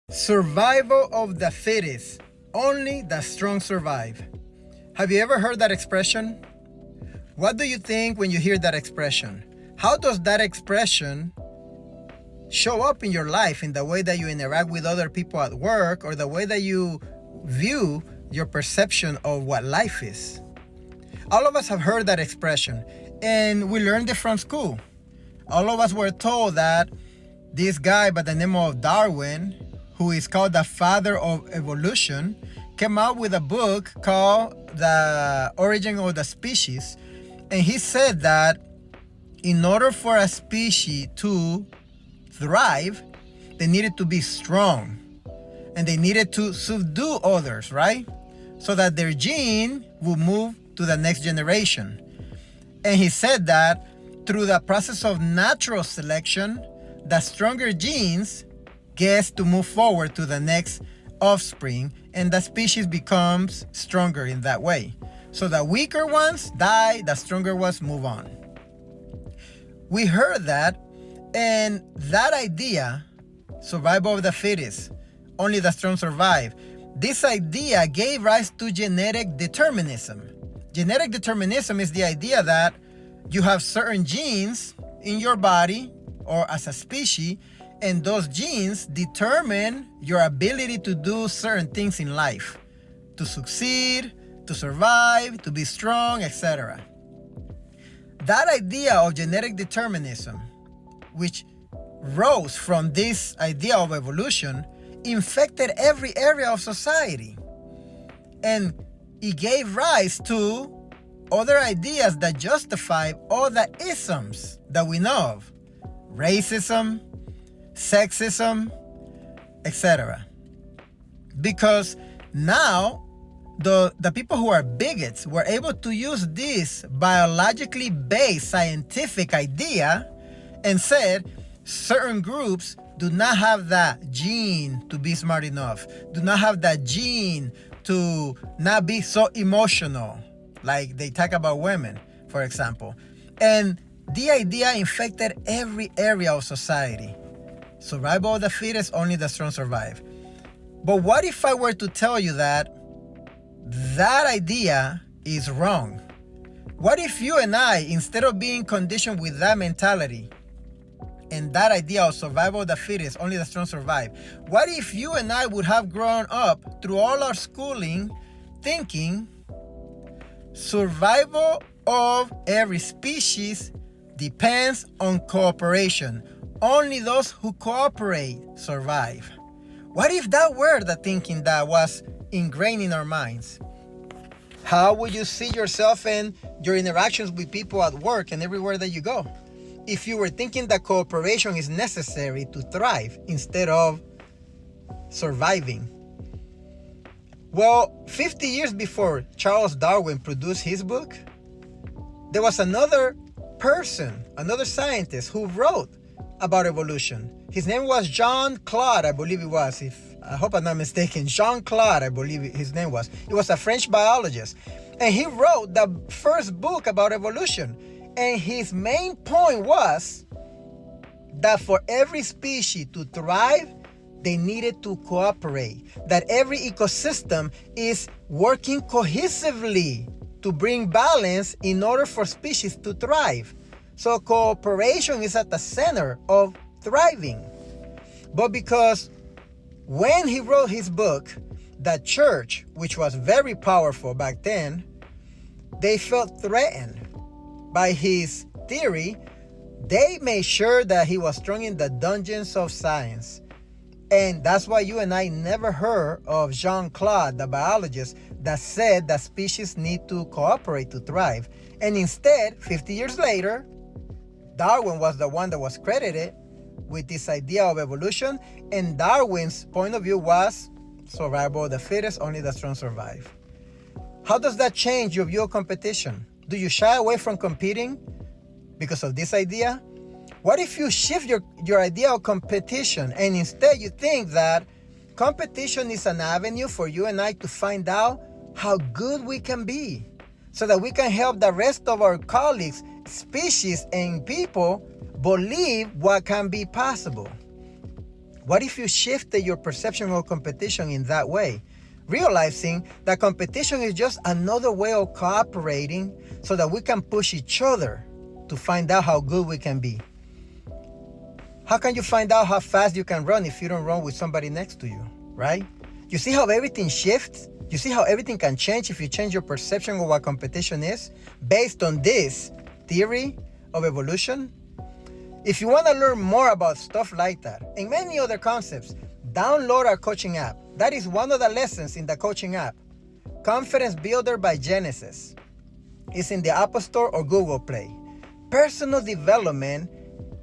Survival of the fittest. Only the strong survive. Have you ever heard that expression? What do you think when you hear that expression? How does that expression show up in your life, in the way that you interact with other people at work, or the way that you view your perception of what life is? All of us have heard that expression, and we learned it from school. All of us were told that this guy by the name of Darwin, who is called the father of evolution, came out with a book called The Origin of the Species. And he said that in order for a species to thrive, they needed to be strong. And they needed to subdue others, right? So that their gene would move to the next generation. And he said that through the process of natural selection, the stronger genes gets to move forward to the next offspring, and the species becomes stronger in that way. So the weaker ones die, the stronger ones move on. We heard that, and that idea, survival of the fittest, only the strong survive, this idea gave rise to genetic determinism. Genetic determinism is the idea that you have certain genes in your body or as a species, and those genes determine your ability to do certain things in life, to succeed, to survive, to be strong, etc. That idea of genetic determinism, which rose from this idea of evolution, infected every area of society. And it gave rise to other ideas that justify all the isms that we know of. Racism, sexism, etc. Because now the people who are bigots were able to use this biologically based scientific idea and said certain groups do not have that gene to be smart enough, do not have that gene to not be so emotional, like they talk about women, for example. And the idea infected every area of society. Survival of the fittest, only the strong survive. But what if I were to tell you that that idea is wrong? What if you and I, instead of being conditioned with that mentality and that idea of survival of the fittest, only the strong survive, what if you and I would have grown up through all our schooling thinking survival of every species depends on cooperation? Only those who cooperate survive. What if that were the thinking that was ingrained in our minds? How would you see yourself in your interactions with people at work and everywhere that you go, if you were thinking that cooperation is necessary to thrive instead of surviving? Well, 50 years before Charles Darwin produced his book, there was another person, another scientist who wrote about evolution. His name was Jean-Claude, I believe it was. I hope I'm not mistaken. Jean-Claude, I believe his name was. He was a French biologist. And he wrote the first book about evolution. And his main point was that for every species to thrive, they needed to cooperate. That every ecosystem is working cohesively to bring balance in order for species to thrive. So cooperation is at the center of thriving. But because when he wrote his book, the church, which was very powerful back then, they felt threatened by his theory. They made sure that he was thrown in the dungeons of science. And that's why you and I never heard of Jean-Claude, the biologist, that said that species need to cooperate to thrive. And instead, 50 years later, Darwin was the one that was credited with this idea of evolution, and Darwin's point of view was survival of the fittest, only the strong survive. How does that change your view of competition? Do you shy away from competing because of this idea? What if you shift your idea of competition and instead you think that competition is an avenue for you and I to find out how good we can be so that we can help the rest of our colleagues, species, and people believe what can be possible? What if you shifted your perception of competition in that way? Realizing that competition is just another way of cooperating so that we can push each other to find out how good we can be. How can you find out how fast you can run if you don't run with somebody next to you, right? You see how everything shifts? You see how everything can change if you change your perception of what competition is based on this theory of evolution? If you want to learn more about stuff like that and many other concepts, download our coaching app. That is one of the lessons in the coaching app. ConfidenceBuilderbyYenesis. It's in the Apple Store or Google Play. Personal development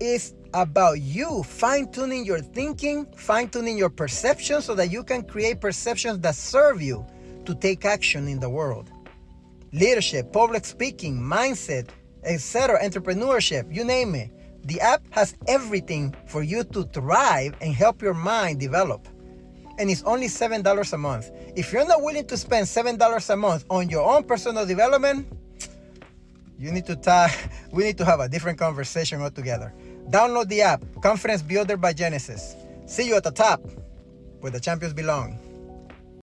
is about you fine-tuning your thinking, fine-tuning your perception so that you can create perceptions that serve you to take action in the world. Leadership, public speaking, mindset, etc., entrepreneurship, you name it. The app has everything for you to thrive and help your mind develop. And it's only $7 a month. If you're not willing to spend $7 a month on your own personal development, we need to have a different conversation altogether. Download the app, Confidence Builder by Genesis. See you at the top, where the champions belong.